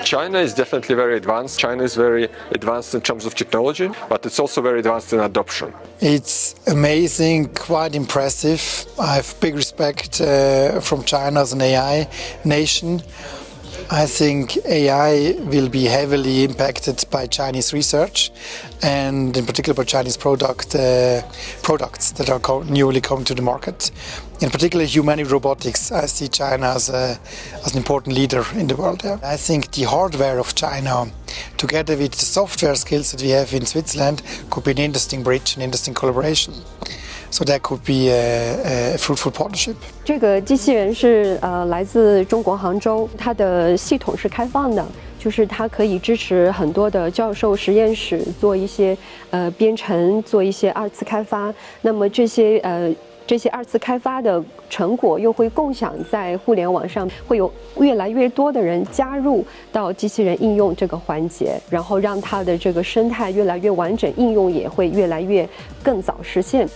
China is definitely very advanced. China is very advanced in terms of technology, but it's also very advanced in adoption. It's amazing, quite impressive. I have big respect from China as an AI nation. I think AI will be heavily impacted by Chinese research and in particular by Chinese products that are newly coming to the market. In particular humanoid robotics, I see China as an important leader in the world. Yeah. I think the hardware of China together with the software skills that we have in Switzerland could be an interesting bridge, an interesting collaboration. So that could be a fruitful partnership. 这个机器人是来自中国杭州，它的系统是开放的，就是它可以支持很多的教授实验室做一些编程，做一些二次开发。那么这些二次开发的成果又会共享在互联网上，会有越来越多的人加入到机器人应用这个环节，然后让它的这个生态越来越完整，应用也会越来越更早实现。